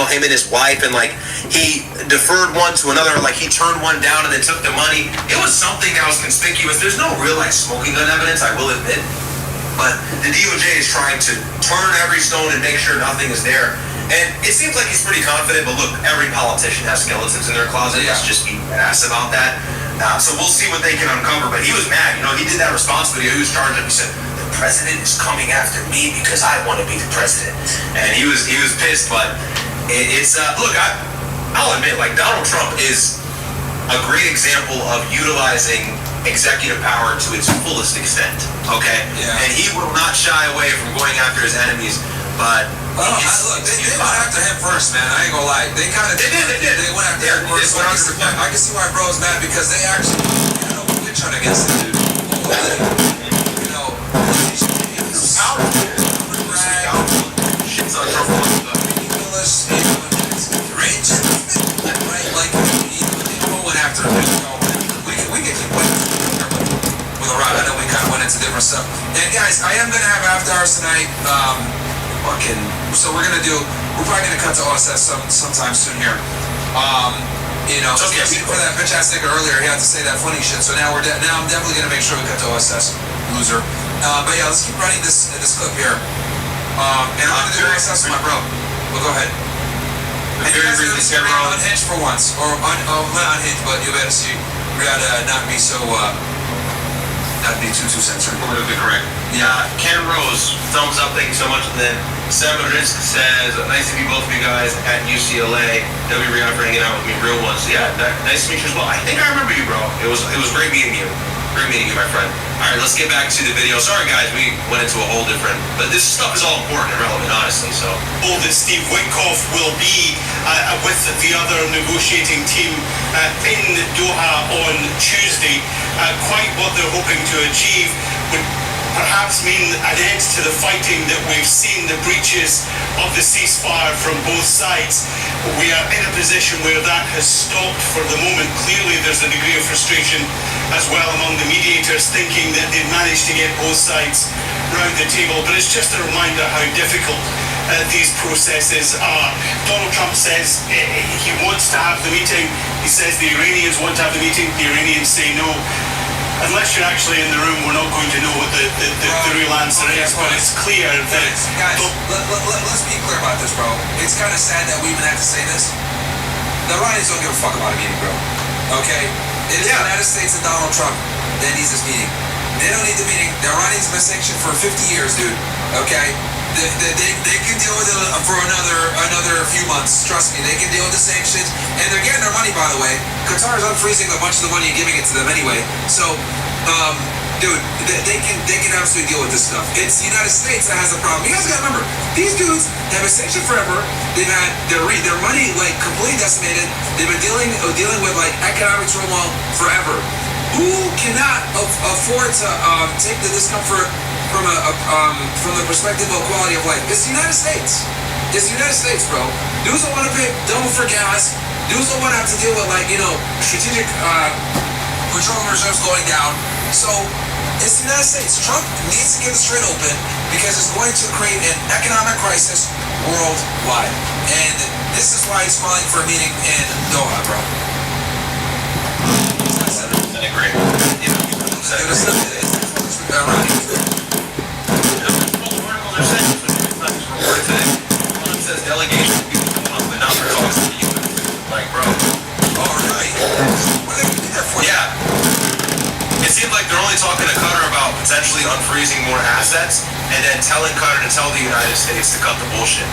him and his wife, and like he deferred one to another, like he turned one down and then took the money. It was something that was conspicuous. There's no real like smoking gun evidence, I will admit, but the DOJ is trying to turn every stone and make sure nothing is there. And it seems like he's pretty confident, but look, every politician has skeletons in their closet. Let's just be asked about that. So we'll see what they can uncover. But he was mad. He did that response video. He was charged up. He said, "The president is coming after me because I want to be the president." And he was pissed. But it's look, I'll admit, like Donald Trump is a great example of utilizing executive power to its fullest extent. Okay, and he will not shy away from going after his enemies. But look, they went after him first, man. I ain't gonna lie. They kind of did. They went after him first. So I can see why bro's mad because they actually had a witch hunt against the dude. Shit's on Trump. Right? Like, they went after him. We can keep playing with a rod. I know we kind of went into different stuff. And guys, I am gonna have after hours tonight. So we're probably gonna cut to OSS sometime soon here. For that bitch ass nigga earlier, he had to say that funny shit. So now I'm definitely gonna make sure we cut to OSS, loser. But yeah, let's keep running this clip here. And I'm gonna do OSS with my bro. Well, go ahead. And you guys are gonna see me unhinged for once, or not unhinged, but you better see. We gotta not be too censored. Politically correct. Yeah, Ken Rose, thumbs up, thank you so much. And then Seven Risk says, "Nice to meet both of you guys at UCLA. They'll be re-out for hanging out with me, real ones." Yeah, nice to meet you as well. I think I remember you, bro. It was great meeting you. Great meeting you, my friend. All right, let's get back to the video. Sorry, guys, we went into a whole different, but this stuff is all important and relevant, honestly. So, that Steve Witkoff will be with the other negotiating team in Doha on Tuesday. Quite what they're hoping to achieve would perhaps mean an end to the fighting that we've seen, the breaches of the ceasefire from both sides. We are in a position where that has stopped for the moment. Clearly there's a degree of frustration as well among the mediators, thinking that they've managed to get both sides round the table, but it's just a reminder how difficult these processes are. Donald Trump says he wants to have the meeting. He says the Iranians want to have the meeting. The Iranians say no. Unless you're actually in the room, we're not going to know what the real answer is, but it's clear that... Guys, let's be clear about this, bro. It's kind of sad that we even have to say this. The Iranians don't give a fuck about a meeting, bro. Okay? It is the United States and Donald Trump that needs this meeting. They don't need the meeting. The Iranians have been sanctioned for 50 years, dude. Okay? They can deal with it for another few months. Trust me, they can deal with the sanctions, and they're getting their money. By the way, Qatar is unfreezing a bunch of the money and giving it to them anyway. So, dude, they can absolutely deal with this stuff. It's the United States that has a problem. You guys gotta remember, these dudes have been sanctioned forever. They've had their money like completely decimated. They've been dealing with like economic turmoil forever. Who cannot afford to take the discomfort from the perspective of quality of life? It's the United States. It's the United States, bro. Dudes don't want to pay double for gas. Dudes don't want to have to deal with strategic petroleum reserves going down. So it's the United States. Trump needs to get the strait open because it's going to create an economic crisis worldwide. And this is why he's calling for a meeting in Doha, bro. I agree. Says delegation but not for calls to the U.S. Like, bro. Oh, really? What are they going to do that for? Yeah. It seems like they're only talking to Qatar about potentially unfreezing more assets and then telling Qatar to tell the United States to cut the bullshit.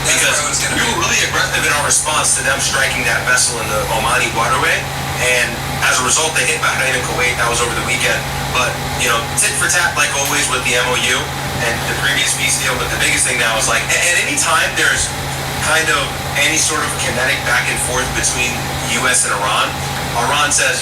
Because we were really aggressive in our response to them striking that vessel in the Omani waterway, and as a result, they hit Bahrain and Kuwait. That was over the weekend. But, tit for tat, like always with the MOU and the previous peace deal. But the biggest thing now is like, at any time there's kind of any sort of kinetic back and forth between U.S. and Iran says,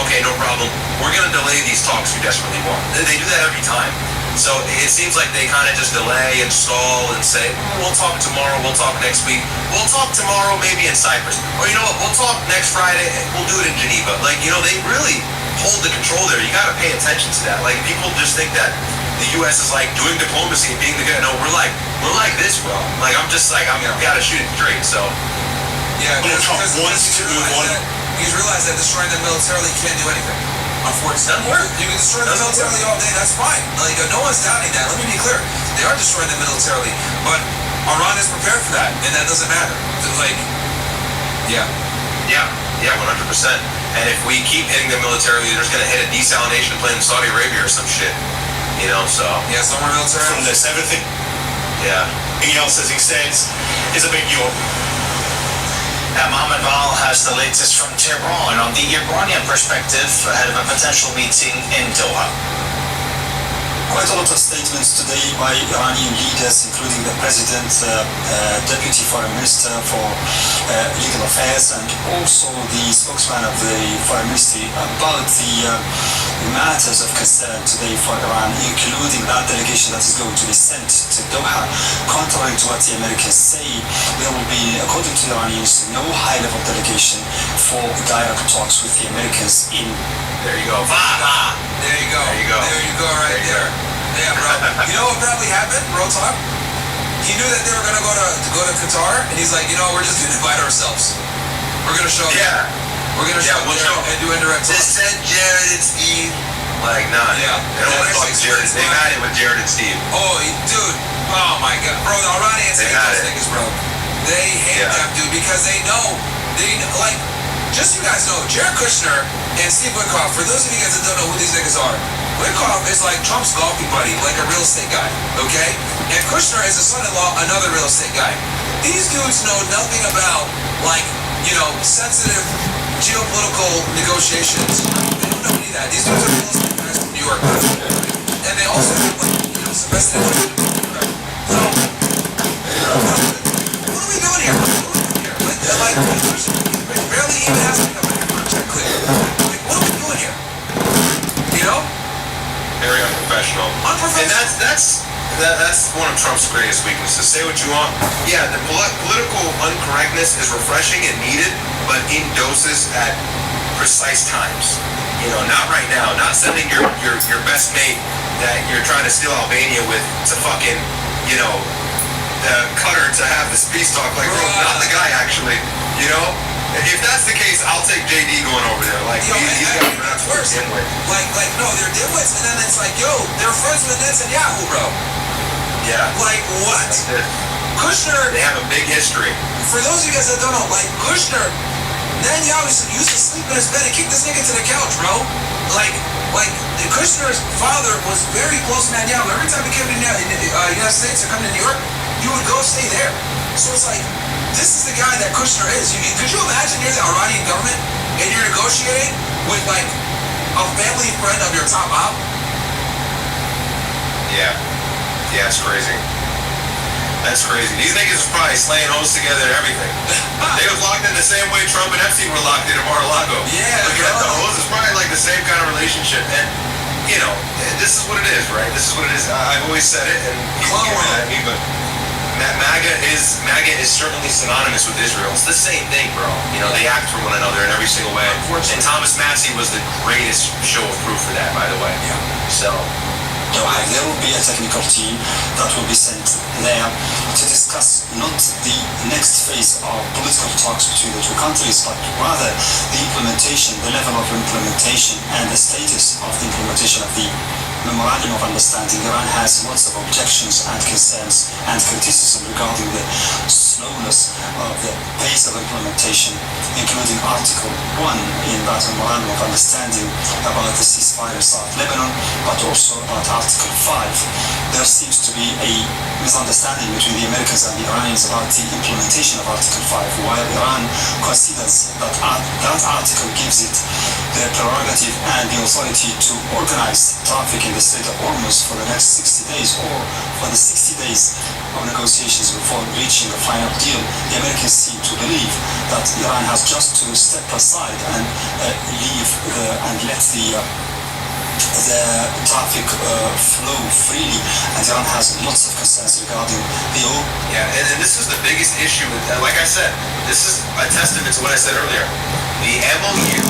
okay, no problem. We're going to delay these talks we desperately want. They do that every time. So it seems like they kind of just delay and stall and say, we'll talk tomorrow, we'll talk next week, we'll talk tomorrow maybe in Cyprus. Or you know what, we'll talk next Friday, we'll do it in Geneva. Like, they really hold the control there. You got to pay attention to that. Like, people just think that the U.S. is like doing diplomacy and being the good. No, we're like this, bro. Like I'm gotta shoot it straight. So yeah, Donald Trump wants to move on. He's realized that destroying them militarily can't do anything. Unfortunately, doesn't work. You can destroy them militarily all day. That's fine. Like no one's doubting that. Let me be clear. They are destroying them militarily, but Iran is prepared for that, and that doesn't matter. Like, yeah, 100%. And if we keep hitting them militarily, they're just gonna hit a desalination plant in Saudi Arabia or some shit. You know, so yeah, somewhere military. From this, everything else, as he says, is a big yawn. Mohammed Val has the latest from Tehran on the Iranian perspective ahead of a potential meeting in Doha. Quite a lot of statements today by Iranian leaders, including the president, deputy foreign minister for legal affairs, and also the spokesman of the foreign ministry about the matters of concern today for Iran, including that delegation that is going to be sent to Doha. Contrary to what the Americans say, there will be, according to the Iranians, no high-level delegation for dialogue talks with the Americans in. There you go. There you go. There you go right there. Yeah, bro. You know what probably happened, real talk? He knew that they were gonna go to Qatar, and he's like, you know, we're just gonna invite ourselves. We're gonna show them. We're gonna show them and do indirect talks. Just send Jared and Steve. Like, nah. Yeah. They don't want to talk to Jared. They've had it with Jared and Steve. Oh, dude. Oh my God, bro. The Iranians hate those niggas, bro. They hate them, dude, because they know, like. Just so you guys know, Jared Kushner and Steve Witkoff, for those of you guys that don't know who these niggas are, Witkoff is like Trump's golfing buddy, like a real estate guy, okay? And Kushner is a son-in-law, another real estate guy. These dudes know nothing about, like, you know, sensitive geopolitical negotiations. They don't know any of that. These dudes are real estate guys from New York. And they also have, like, you know, some vested interest. So, what are we doing here? Like, barely even has to have a background check clear. Like, what are we doing here? You know? Very unprofessional. And that's one of Trump's greatest weaknesses. Say what you want. Yeah, the political uncorrectness is refreshing and needed, but in doses at precise times. You know, not right now. Not sending your best mate that you're trying to steal Albania with to fucking, you know, Qatar to have this peace talk. Like, bro, not the guy actually. You know? If that's the case, I'll take JD going over there. Like, he's got perhaps worse. Like, no, they're dimwits, and then it's like, yo, they're friends with Netanyahu, bro. Yeah. Like, what? Kushner. They have a big history. For those of you guys that don't know, like, Kushner, Netanyahu used to sleep in his bed and kick this nigga to the couch, bro. Like Kushner's father was very close to Netanyahu. Every time he came to the United States or come to New York, you would go stay there. So it's like, this is the guy that Kushner is. Could you imagine you're the Iranian government and you're negotiating with, like, a family friend of your top op? Yeah, it's crazy. That's crazy. These niggas was probably slaying hoes together and everything. They was locked in the same way Trump and Epstein were locked in Mar-a-Lago. Yeah, looking at the hoes, it's probably like the same kind of relationship. And, you know, this is what it is, right? This is what it is. I've always said it, and people get mad at me, but MAGA is certainly synonymous with Israel. It's the same thing, bro. You know, they act for one another in every single way. And Thomas Massey was the greatest show of proof for that, by the way. Yeah. So, there will be a technical team that will be sent there to discuss not the next phase of political talks between the two countries, but rather the implementation, the level of implementation, and the status of the implementation of the Memorandum of Understanding. Iran has lots of objections and concerns and criticism regarding the slowness of the pace of implementation, including Article 1 in that Memorandum of Understanding about the ceasefire in South Lebanon, but also about Article 5. There seems to be a misunderstanding between the Americans and the Iranians about the implementation of Article 5, while Iran considers that that article gives it the prerogative and the authority to organize traffic in the Strait of Hormuz for the next 60 days or for the 60 days of negotiations before reaching a final deal. The Americans seem to believe that Iran has just to step aside and let the traffic flow freely, and Iran has lots of concerns regarding the oil. yeah, and this is the biggest issue with that. Like I said, this is a testament to what I said earlier. The MOU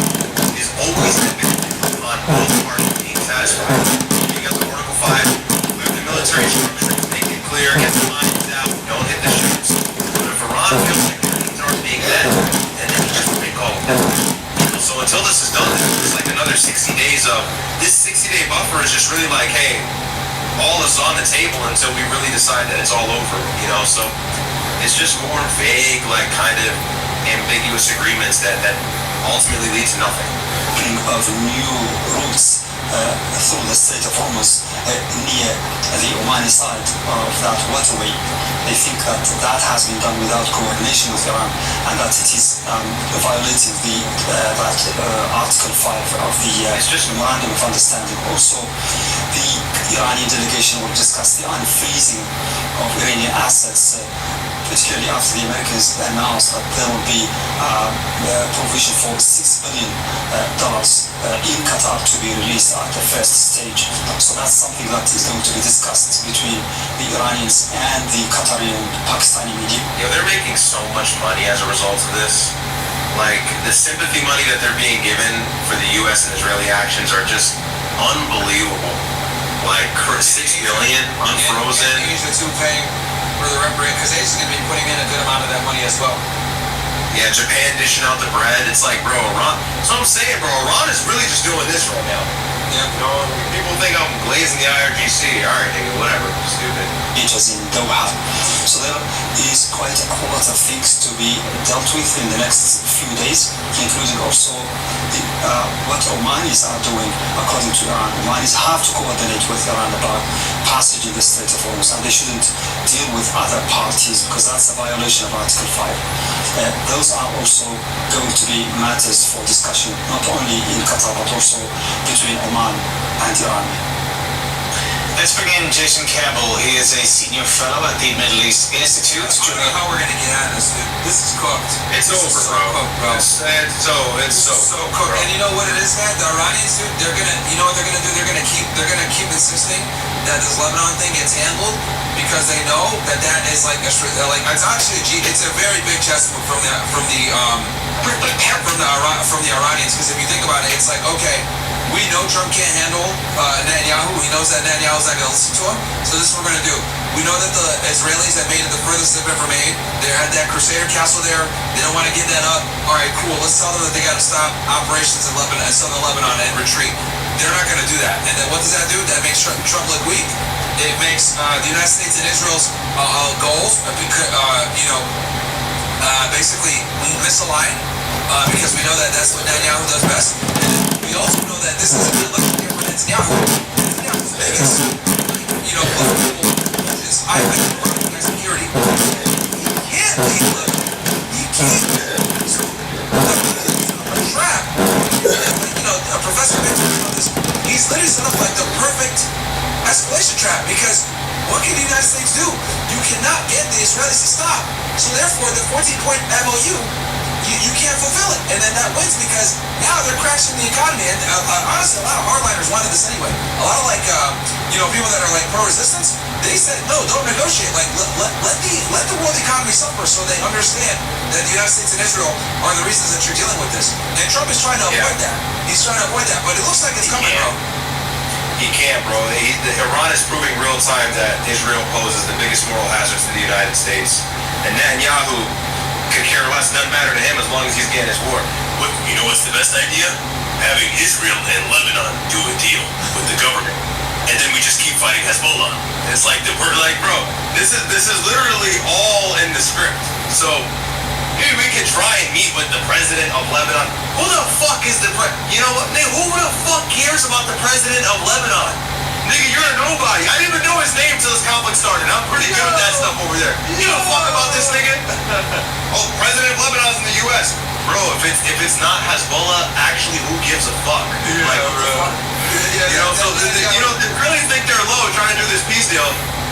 is always dependent on both parties being satisfied. You got the Article 5 military instructions, make it clear, get the mines out, don't hit the ships. But if Iran feels like their needs aren't being met, then they can just recall them. So until this is done, it's like another 60 days of, this 60-day buffer is just really like, hey, all is on the table until we really decide that it's all over, you know? So it's just more vague, like kind of ambiguous agreements that ultimately lead to nothing. Of new routes through the Strait of Hormuz near the Omani side of that waterway. They think that that has been done without coordination with Iran and that it is violating Article 5 of the Memorandum of Understanding. Also, the Iranian delegation will discuss the unfreezing of Iranian assets, particularly after the Americans announced that there will be provision for $6 billion in Qatar to be released at the first stage. So that's something that is going to be discussed between the Iranians and the Qatari and Pakistani media. You know, they're making so much money as a result of this. Like, the sympathy money that they're being given for the U.S. and Israeli actions are just unbelievable. Like, $6 billion unfrozen. And Asia too paying for the reparation, because Asia's going to be putting in a good amount of that money as well. Yeah, Japan dishing out the bread. It's like, bro, Iran. That's what I'm saying, bro. Iran is really just doing this right now. Yeah. You know, people think I'm glazing the IRGC. All right, nigga, whatever. Stupid. Beaches in Doha. So there is quite a lot of things to be dealt with in the next few days, including also what Omanis are doing according to Iran. Omanis have to coordinate with Iran about passage in the Strait of Hormuz, and they shouldn't deal with other parties because that's a violation of Article 5. Those are also going to be matters for discussion, not only in Qatar but also between Oman and Iran. Let's bring in Jason Campbell. He is a senior fellow at the Middle East Institute. I don't know how we're gonna get out of this, dude. This is cooked. It's over, so bro. Cooked, bro. It's so cooked. bro. And you know what it is, man? The Iranians, dude, they're gonna, you know what they're gonna do? They're gonna keep insisting that this Lebanon thing gets handled because they know that is like it's actually it's a very big chess move from the Iranians, because if you think about it, it's like, okay, we know Trump can't handle Netanyahu. He knows that Netanyahu's not going to listen to him. So this is what we're going to do. We know that the Israelis have made it the furthest they've ever made. They had that Crusader castle there. They don't want to give that up. All right, cool. Let's tell them that they got to stop operations in Lebanon, southern Lebanon, and retreat. They're not going to do that. And then what does that do? That makes Trump look weak. It makes the United States and Israel's goals, basically misaligned. Because we know that that's what Netanyahu does best. And we also know that this is a good lesson here for Netanyahu. Netanyahu's biggest, political is I recognize security. He can't leave Lebanon. He can't. So, a trap. Professor mentioned about this. He's literally set up like the perfect escalation trap, because what can the United States do? You cannot get the Israelis to stop. So therefore, the 14-point MOU, you can't fulfill it. And then that wins because now they're crashing the economy. And honestly, a lot of hardliners wanted this anyway. A lot of people that are like pro-resistance, they said, no, don't negotiate. Like, let the world economy suffer so they understand that the United States and Israel are the reasons that you're dealing with this. And Trump is trying to avoid that. He's trying to avoid that. But it looks like it's coming, bro. He can't, bro. Iran is proving real time that Israel poses the biggest moral hazards to the United States. And Netanyahu could care less, doesn't matter to him as long as he's getting his war. You know what's the best idea? Having Israel and Lebanon do a deal with the government. And then we just keep fighting Hezbollah. It's like, we're like, bro, this is literally all in the script. So, maybe we could try and meet with the president of Lebanon. Who the fuck is the you know what, nigga, who the fuck cares about the president of Lebanon? Nigga, you're a nobody. I didn't even know his name till this conflict started. I'm pretty good at that stuff over there. You give a fuck about this nigga? Oh, the president of Lebanon's in the U.S. Bro, if it's not Hezbollah, actually, who gives a fuck? Yeah, like, bro. They really think they're low trying to do this peace deal.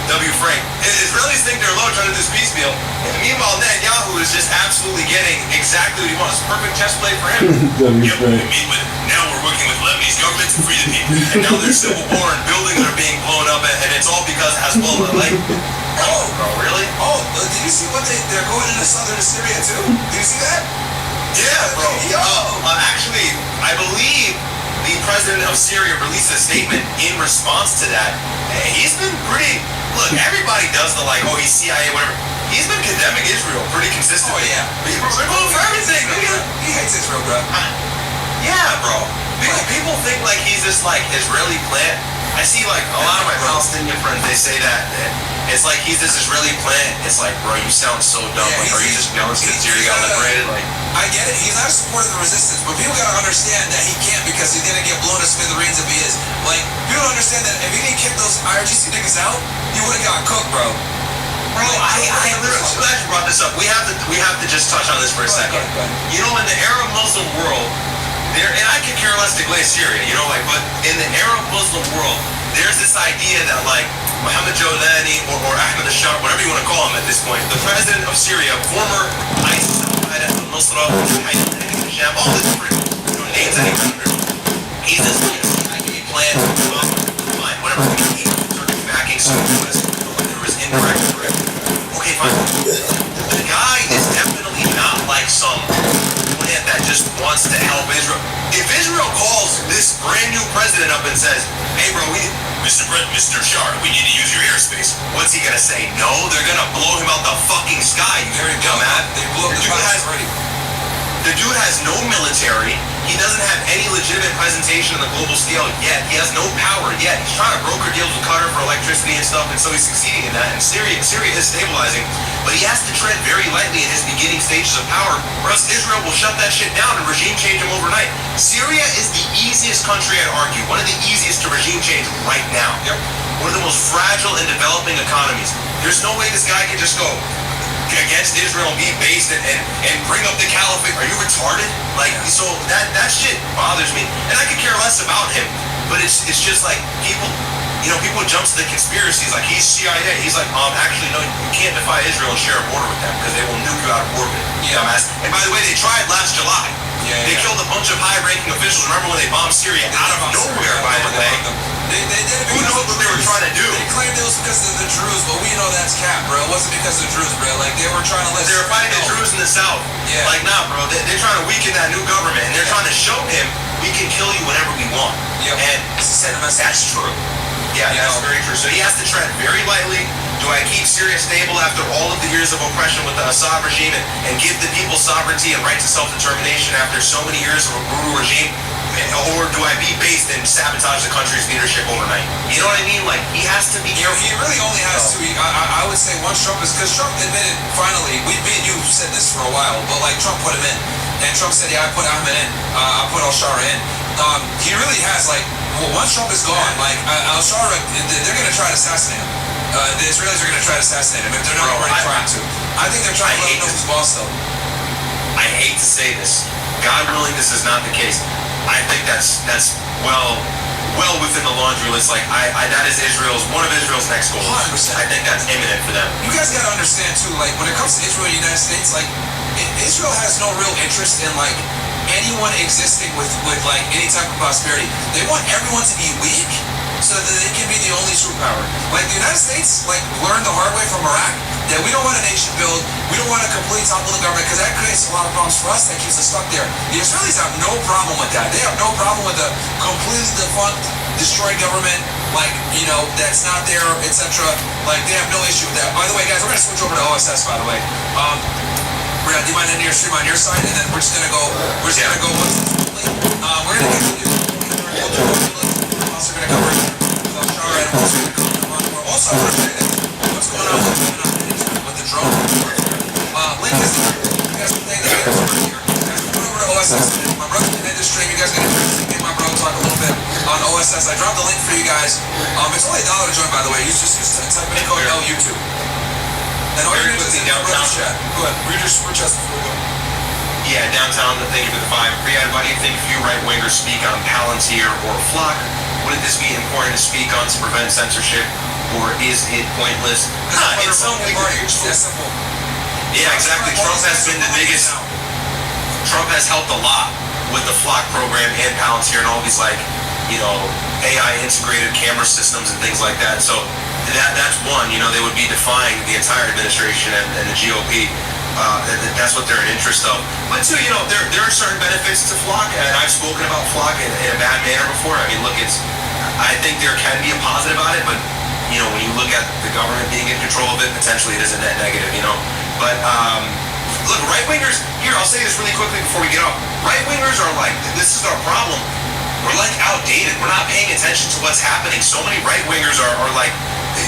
W. Frank. Israelis think they're low trying to do this peace deal. And meanwhile, Netanyahu is just absolutely getting exactly what he wants. Perfect chess play for him. Now we're working with Lebanese government to free the people. And now there's civil war and buildings are being blown up, and it's all because of Hezbollah. Like, oh, bro, really? Oh, did you see what they're going into southern Syria too? Did you see that? Yeah, bro. Actually, I believe the president of Syria released a statement in response to that. He's been pretty. Look, everybody does the like, oh, he's CIA, whatever. He's been condemning Israel pretty consistently. Oh, yeah. They're going for everything. He hates Israel, bro. Yeah, bro. People think like he's this like Israeli plant. I see like a lot of my Palestinian friends, they say that it's like he's this Israeli plant. It's like, bro, you sound so dumb. Yeah, like, are you just jealous because Syria got liberated? Like, I get it. He's not a supporter of the resistance, but people gotta understand that he can't because he's gonna get blown to smithereens if he is. Like, people don't understand that if he didn't kick those IRGC niggas out, he would have got cooked, bro. Bro, I literally, I'm glad you brought this up. We have to just touch on this for a second. You know, in the Arab Muslim world, and I could care less to glaze Syria, you know, like, but in the Arab Muslim world, there's this idea that like Mohammed Jolani or Ahmed Ashar, whatever you want to call him at this point, the president of Syria, former ISIS, al-Nusra, all the different names that he remembers. He's this CIA plan, fine, whatever. He's backing some US, there was indirect threat. Okay, fine. The guy is definitely not like some plant that just wants to help Israel. If Israel calls this brand new president up and says, hey bro, Mr. Shar, we need to use your airspace, what's he gonna say? No, they're gonna blow him out the fucking sky, you dumbass. They blew up the clouds already. The dude has no military. He doesn't have any legitimate presentation on the global scale yet. He has no power yet. He's trying to broker deals with Qatar for electricity and stuff, and so he's succeeding in that. And Syria is stabilizing, but he has to tread very lightly in his beginning stages of power, or else Israel will shut that shit down and regime change him overnight. Syria is the easiest country, I'd argue, one of the easiest to regime change right now. Yep. One of the most fragile and developing economies. There's no way this guy can just go against Israel and be based and bring up the caliphate. Are you retarded? Like, so that shit bothers me. And I could care less about him, but it's just like people jump to the conspiracies, like he's CIA. He's like, actually no, you can't defy Israel and share a border with them because they will nuke you out of orbit. Yeah. Dumbass. And by the way, they tried last July. They killed a bunch of high-ranking officials. Remember when they bombed Syria out of nowhere, by the way? They did it. Who knows what they were trying to do? They claimed it was because of the Druze, but we know that's cap, bro. It wasn't because of the Druze, bro. Like, they were trying to let... They were fighting the Druze in the south. Yeah. Like, nah, bro. They're trying to weaken that new government, and they're trying to show him we can kill you whenever we want. Yep. And it's the same message. That's true. Yeah, that's very true. So he has to tread very lightly. Do I keep Syria stable after all of the years of oppression with the Assad regime and give the people sovereignty and right to self-determination after so many years of a brutal regime? Or do I be based and sabotage the country's leadership overnight? You know what I mean? Like, he has to be careful. He really only has to. I would say once Trump is... Because Trump admitted, finally, me and you said this for a while, but, like, Trump put him in. And Trump said, yeah, I put Ahmed in. I put al-Shara in. He really has, like... once Trump is gone, like, al-Shara, they're going to try to assassinate him. The Israelis are going to try to assassinate him if they're not already trying to. I think they're trying to let him know who's boss, though. I hate to say this. God willing, this is not the case. I think that's well within the laundry list. Like, that is one of Israel's next goals. 100%. I think that's imminent for them. You guys got to understand, too, like, when it comes to Israel and the United States, like, Israel has no real interest in, like, anyone existing with like, any type of prosperity. They want everyone to be weak so that they can be the only superpower. Like, the United States, like, learned the hard way from Iraq that we don't want a nation build, we don't want to completely topple the government, because that creates a lot of problems for us that keeps us stuck there. The Israelis have no problem with that. They have no problem with a completely defunct, destroyed government, like, you know, that's not there, etc. Like, they have no issue with that. By the way, guys, we're going to switch over to OSS, by the way. We're going to do my end of your stream on your side, and then we're just going to go, we're going to continue. We're also going to cover al-Shara, and we're also going to cover what's going on with the drone. Link is you guys can thank that over here. Guys, come over to OSS. My brother did this stream. You guys got to get my bro talk a little bit on OSS. I dropped the link for you guys. It's only $1 to join, by the way. You just type in code L YouTube. And all you're going to do is downtown chat. Go ahead. Read your super chest before we go. Yeah, downtown, thank you for the 5. Riyadh, why do you think few right-wingers speak on Palantir or Flock? Wouldn't this be important to speak on to prevent censorship, or is it pointless? It's something. That's simple. Yeah, exactly. Trump has been the biggest. Trump has helped a lot with the Flock program and Palantir and all these, like, you know, AI integrated camera systems and things like that. So that's one. You know, they would be defying the entire administration and the GOP. that's what they're in interest of. But too, there are certain benefits to flock, and I've spoken about flock in a bad manner before. I mean, look, I think there can be a positive on it, but when you look at the government being in control of it, potentially it is a net negative. But look, right wingers. Here, I'll say this really quickly before we get off. Right wingers are like, this is our problem. We're like outdated. We're not paying attention to what's happening. So many right wingers are like,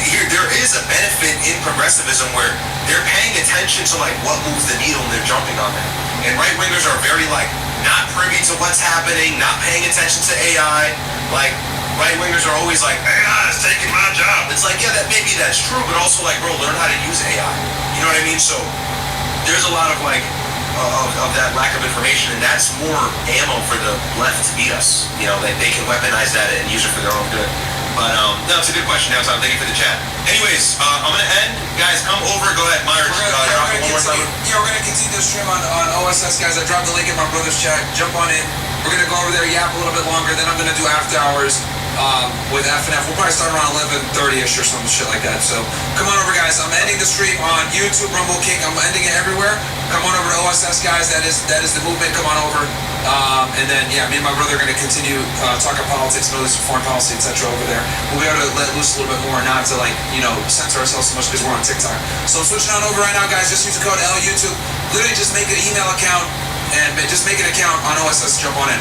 here there is a benefit in progressivism where they're paying attention to like what moves the needle and they're jumping on that. And right wingers are very like not privy to what's happening, not paying attention to AI. Like right wingers are always like, AI is taking my job. It's like, yeah, maybe that's true, but also like, bro, learn how to use AI. You know what I mean? So there's a lot of like of that lack of information, and that's more ammo for the left to beat us. They can weaponize that and use it for their own good. But no, it's a good question, now, Tom. Thank you for the chat. Anyways, I'm gonna end. Guys, come over. Go ahead, Myers. Drop it one more time. Yeah, we're gonna continue the stream on OSS, guys. I dropped the link in my brother's chat. Jump on in. We're gonna go over there, yap a little bit longer. Then I'm gonna do after hours with FNF. We'll probably start around 11:30ish or some shit like that. So come on over, guys. I'm ending the stream on YouTube, Rumble King. I'm ending it everywhere. Come on over to OSS, guys. That is the movement. Come on over. And then, yeah, me and my brother are going to continue talking politics, Middle East foreign policy, etc. over there. We'll be able to let loose a little bit more, not to censor ourselves so much because we're on TikTok. So I'm switching on over right now, guys. Just use the code LYouTube. Literally just make an email account and just make an account on OSS. Jump on in.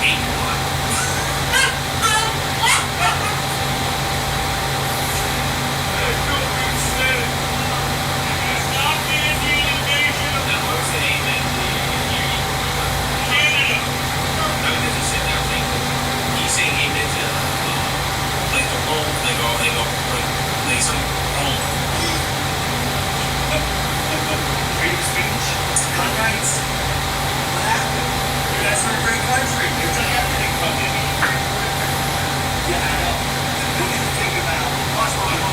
hate you a lot. Now, what's the amen to the Canada? I mean, does he sit there thinking, he's saying amen to, like the Rome, like some Rome. Freedom of speech, gun rights. What happened? You guys are a great country. You've done everything from me. Yeah, I know. What do you think about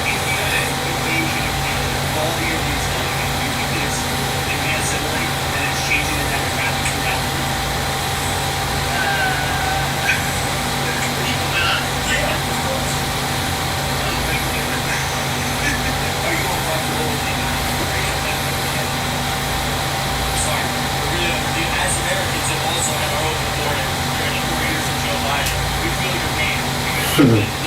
India invasion of Canada? All the Indians coming in. Do you think it's enhanced civility and it's changing the demographics of that? Yeah, of course. Are you uncomfortable with the racial tension? Sorry, as Americans have also had our own border during the 4 years of Joe Biden, we feel your pain because you've been